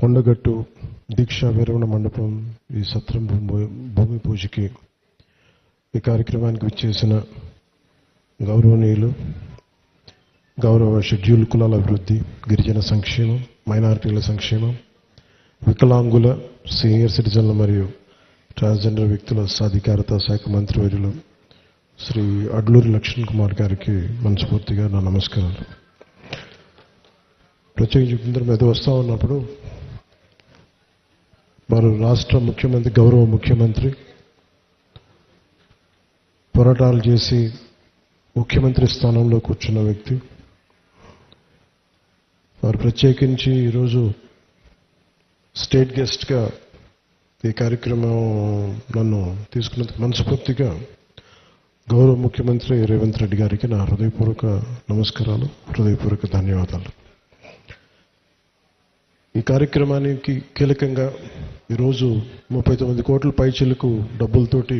కొండగట్టు దీక్షా విరమణ మండపం ఈ సత్రం భూమి పూజకి ఈ కార్యక్రమానికి విచ్చేసిన గౌరవనీయులు గౌరవ షెడ్యూల్ కులాల అభివృద్ధి, గిరిజన సంక్షేమం, మైనారిటీల సంక్షేమం, వికలాంగుల, సీనియర్ సిటిజన్ల మరియు ట్రాన్స్జెండర్ వ్యక్తుల సాధికారత శాఖ మంత్రివర్యులు శ్రీ అడ్లూరి లక్ష్మణ్ కుమార్ గారికి మనస్ఫూర్తిగా నా నమస్కారాలు. ప్రత్యేకించి మీద వస్తూ ఉన్నప్పుడు వారు రాష్ట్ర ముఖ్యమంత్రి, గౌరవ ముఖ్యమంత్రి పోరాటాలు చేసి ముఖ్యమంత్రి స్థానంలో కూర్చున్న వ్యక్తి. వారు ప్రత్యేకించి ఈరోజు స్టేట్ గెస్ట్గా ఈ కార్యక్రమం నన్ను తీసుకున్నందుకు మనస్ఫూర్తిగా గౌరవ ముఖ్యమంత్రి రేవంత్ రెడ్డి గారికి నా హృదయపూర్వక నమస్కారాలు, హృదయపూర్వక ధన్యవాదాలు. ఈ కార్యక్రమానికి కీలకంగా ఈరోజు 39 కోట్ల పైచిలకు డబ్బులతోటి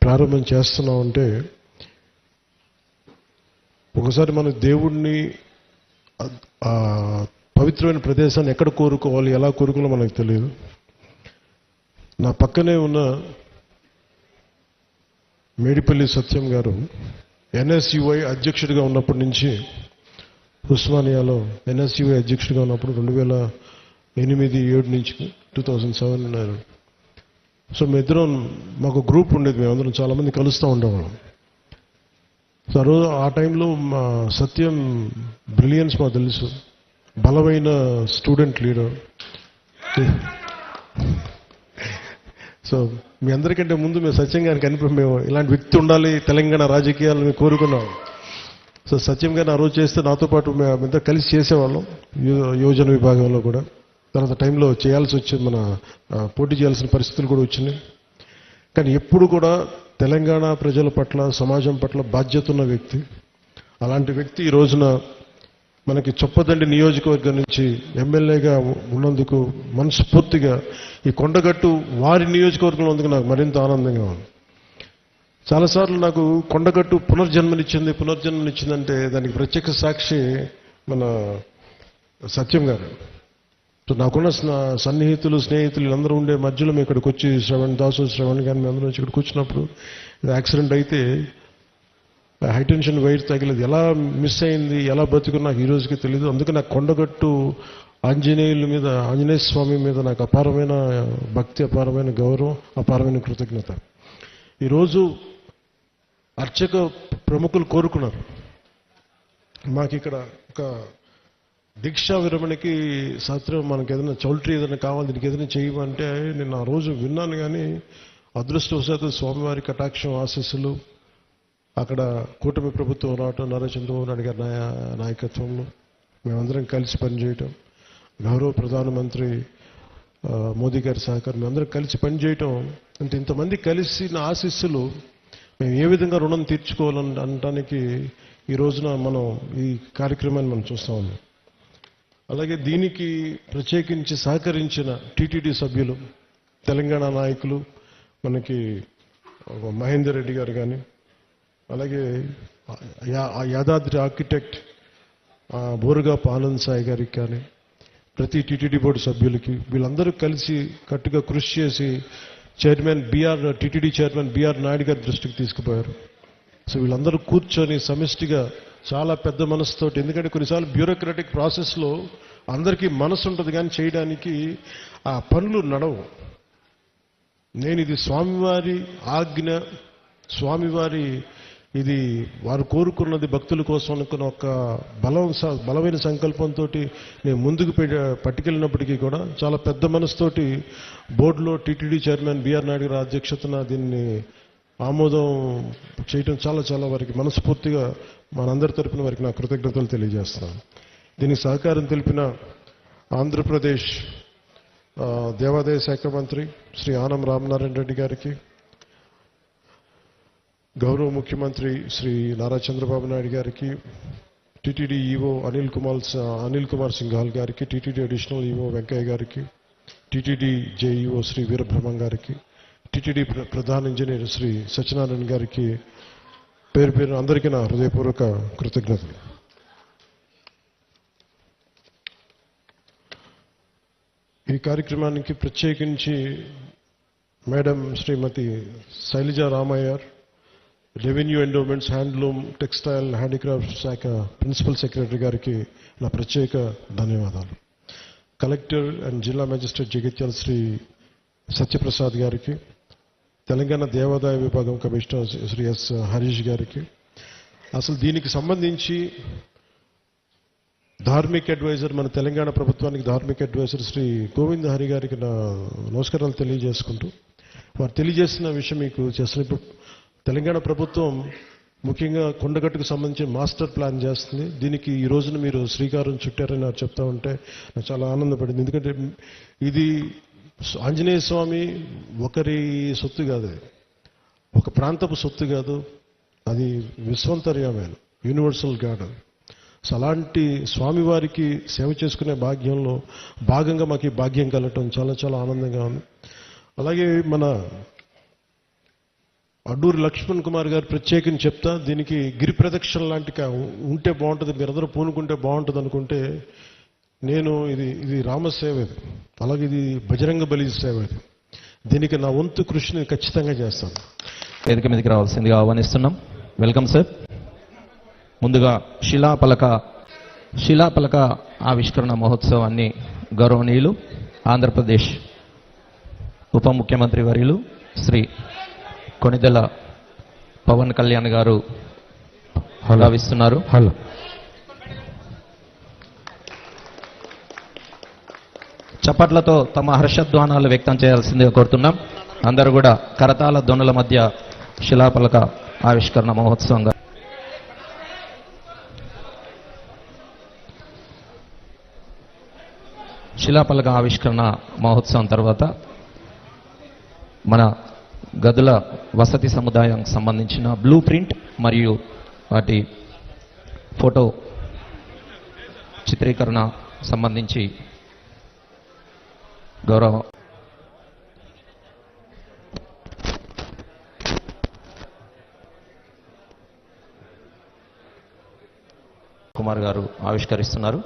ప్రారంభం చేస్తున్నామంటే, ఒకసారి మన దేవుణ్ణి పవిత్రమైన ప్రదేశాన్ని ఎక్కడ కోరుకోవాలి, ఎలా కోరుకోవాలో మనకు తెలియదు. నా పక్కనే ఉన్న మేడిపల్లి సత్యం గారు ఎన్ఎస్యుఐ అధ్యక్షుడిగా ఉన్నప్పటి నుంచి, ఉస్మానియాలో ఎన్ఎస్యుఐ అధ్యక్షుడిగా ఉన్నప్పుడు 2008-7 నుంచి 2007. సో మేమిద్దరం, మాకు గ్రూప్ ఉండేది, మేమందరం చాలామంది కలుస్తూ ఉండేవాళ్ళం. సో ఆ టైంలో మా సత్యం బ్రిలియన్స్ మాకు తెలుసు, బలమైన స్టూడెంట్ లీడర్. సో మీ అందరికంటే ముందు మేము సత్యం గారికి కనిపి మేము ఇలాంటి వ్యక్తి ఉండాలి తెలంగాణ రాజకీయాలు మేము కోరుకున్నాం. సో సత్యం గారిని ఆ రోజు చేస్తే నాతో పాటు మేమంతా కలిసి చేసేవాళ్ళం యోజన విభాగంలో కూడా. తర్వాత టైంలో చేయాల్సి వచ్చింది, మన పోటీ చేయాల్సిన పరిస్థితులు కూడా వచ్చినాయి. కానీ ఎప్పుడు కూడా తెలంగాణ ప్రజల పట్ల, సమాజం పట్ల బాధ్యత ఉన్న వ్యక్తి. అలాంటి వ్యక్తి ఈ రోజున మనకి చొప్పదండి నియోజకవర్గం నుంచి ఎమ్మెల్యేగా ఉన్నందుకు మనస్ఫూర్తిగా ఈ కొండగట్టు వారి నియోజకవర్గంలో ఉన్నందుకు నాకు మరింత ఆనందంగా ఉంది. చాలాసార్లు నాకు కొండగట్టు పునర్జన్మనిచ్చిందంటే దానికి ప్రత్యక్ష సాక్షి మన సత్యం గారు. సో నాకున్న సన్నిహితులు, స్నేహితులు వీళ్ళందరూ ఉండే మధ్యలో మేము ఇక్కడికి వచ్చి శ్రవణ్ గారిని మేము అందరం వచ్చి ఇక్కడికి వచ్చినప్పుడు యాక్సిడెంట్ అయితే హైటెన్షన్ వైర్ తగిలేదు, ఎలా మిస్ అయింది, ఎలా బతుకుని నాకు ఈ రోజుకి తెలియదు. అందుకే నాకు కొండగట్టు ఆంజనేయ స్వామి మీద నాకు అపారమైన భక్తి, అపారమైన గౌరవం, అపారమైన కృతజ్ఞత. ఈరోజు అర్చక ప్రముఖులు కోరుకున్నారు, మాకు ఇక్కడ ఒక దీక్షా విరమణకి సత్రం మనకి ఏదైనా చౌల్ట్రీ ఏదైనా కావాలి, దీనికి ఏదైనా చేయమంటే నేను ఆ రోజు విన్నాను. కానీ అదృష్టవశాత్తు స్వామివారి కటాక్షం, ఆశీస్సులు, అక్కడ కూటమి ప్రభుత్వం రావటం, నారా చంద్రబాబు నాయుడు గారి నాయకత్వంలో మేమందరం కలిసి పనిచేయటం, గౌరవ ప్రధానమంత్రి మోదీ గారి సహకారం, మేమందరం కలిసి పనిచేయటం అంటే ఇంతమంది కలిసి నా ఆశీస్సులు మేము ఏ విధంగా రుణం తీర్చుకోవాలని అనడానికి ఈ రోజున మనం ఈ కార్యక్రమాన్ని మనం చూస్తా ఉన్నాం. అలాగే దీనికి ప్రత్యేకించి సహకరించిన టీటీడీ సభ్యులు, తెలంగాణ నాయకులు, మనకి మహేందర్ రెడ్డి గారు కానీ, అలాగే యాదాద్రి ఆర్కిటెక్ట్ బోరుగాపు ఆనంద్ సాయి గారికి కానీ, ప్రతి టీటీడీ బోర్డు సభ్యులకి, వీళ్ళందరూ కలిసి కట్టుగా కృషి చేసి టీటీడీ చైర్మన్ బిఆర్ నాయుడు గారి దృష్టికి తీసుకుపోయారు. సో వీళ్ళందరూ కూర్చొని సమిష్టిగా చాలా పెద్ద మనసుతోటి, ఎందుకంటే కొన్నిసార్లు బ్యూరోక్రాటిక్ ప్రాసెస్లో అందరికీ మనసు ఉంటుంది కానీ చేయడానికి ఆ పనులు నడవు. నేను ఇది స్వామివారి ఆజ్ఞ, స్వామివారి ఇది వారు కోరుకున్నది భక్తుల కోసం అనుకున్న ఒక బలమైన సంకల్పంతో నేను ముందుకు పట్టుకెళ్ళినప్పటికీ కూడా చాలా పెద్ద మనసుతోటి బోర్డులో టీటీడీ చైర్మన్ బిఆర్ నాయుడు గారి అధ్యక్షతన దీన్ని ఆమోదం చేయటం చాలా వారికి మనస్ఫూర్తిగా మనందరి తరపున వారికి నా కృతజ్ఞతలు తెలియజేస్తున్నాను. దీనికి సహకారం తెలిపిన ఆంధ్రప్రదేశ్ దేవాదాయ శాఖ మంత్రి శ్రీ ఆనం రామనారాయణ రెడ్డి గారికి, గౌరవ ముఖ్యమంత్రి శ్రీ నారా చంద్రబాబు నాయుడు గారికి, టీటీడీ ఈవో అనిల్ కుమార్ సింఘాల్ గారికి, టీటీడీ అడిషనల్ ఈవో వెంకయ్య గారికి, టీటీడీ జేఈఓ శ్రీ వీరబ్రహ్మం గారికి, టీటీడీ ప్రధాన ఇంజనీర్ శ్రీ సత్యనారాయణ గారికి పేరు పేరు అందరికీ నా హృదయపూర్వక కృతజ్ఞతలు. ఈ కార్యక్రమానికి ప్రత్యేకించి madam Shrimati Shailaja Ramaiyer, revenue endowments, handloom, textile, handicraft శాఖ ప్రిన్సిపల్ సెక్రటరీ గారికి నా ప్రత్యేక ధన్యవాదాలు. కలెక్టర్ అండ్ జిల్లా మేజిస్ట్రేట్ జగిత్యాల శ్రీ సత్యప్రసాద్ గారికి, తెలంగాణ దేవాదాయ విభాగం కమిషనర్ శ్రీ ఎస్ హరీష్ గారికి, అసలు దీనికి సంబంధించి ధార్మిక్ అడ్వైజర్, మన తెలంగాణ ప్రభుత్వానికి ధార్మిక్ అడ్వైజర్ శ్రీ గోవింద్ హరి గారికి నా నమస్కారాలు తెలియజేసుకుంటూ, వారు తెలియజేసిన విషయం మీకు చేస్తున్న, తెలంగాణ ప్రభుత్వం ముఖ్యంగా కొండగట్టుకు సంబంధించిన మాస్టర్ ప్లాన్ చేస్తుంది. దీనికి ఈ రోజున మీరు శ్రీకారం చుట్టారని నాకు చెప్తా ఉంటే నాకు చాలా ఆనందపడింది. ఎందుకంటే ఇది ఆంజనేయ స్వామి ఒకరి సొత్తు కాదు, ఒక ప్రాంతపు సొత్తు కాదు, అది విశ్వంతర్యమైన యూనివర్సల్ గాడ్. అలాంటి స్వామివారికి సేవ చేసుకునే భాగ్యంలో భాగంగా మాకు ఈ భాగ్యం కలగటం చాలా చాలా ఆనందంగా ఉంది. అలాగే మన అడ్డూరి లక్ష్మణ్ కుమార్ గారు ప్రత్యేకించి చెప్తా, దీనికి గిరి ప్రదక్షిణ లాంటి ఉంటే బాగుంటుంది, మీరందరూ పూనుకుంటే బాగుంటుంది అనుకుంటే, నేను ఇది రామసేవ, అలాగే ఇది బజరంగ బలి సేవ, దీనికి నా వంతు కృషిని ఖచ్చితంగా చేస్తాను. వేదిక మీదకి రావాల్సిందిగా ఆహ్వానిస్తున్నాం. Welcome sir. ముందుగా శిలాపలక ఆవిష్కరణ మహోత్సవాన్ని గౌరవనీయులు ఆంధ్రప్రదేశ్ ఉప ముఖ్యమంత్రి వర్యులు శ్రీ కొణిదెల పవన్ కళ్యాణ్ గారు భావిస్తున్నారు. చప్పట్లతో తమ హర్షధ్వానాలు వ్యక్తం చేయాల్సిందిగా కోరుతున్నాం. అందరూ కూడా కరతాళ ధ్వనుల మధ్య శిలాపలక ఆవిష్కరణ మహోత్సవంగా శిలాపలక ఆవిష్కరణ మహోత్సవం తర్వాత మన గదుల వసతి సముదాయానికి సంబంధించిన బ్లూ ప్రింట్ మరియు వాటి ఫోటో చిత్రీకరణ సంబంధించి గౌరవ కుమార్ గారు ఆవిష్కరిస్తున్నారు.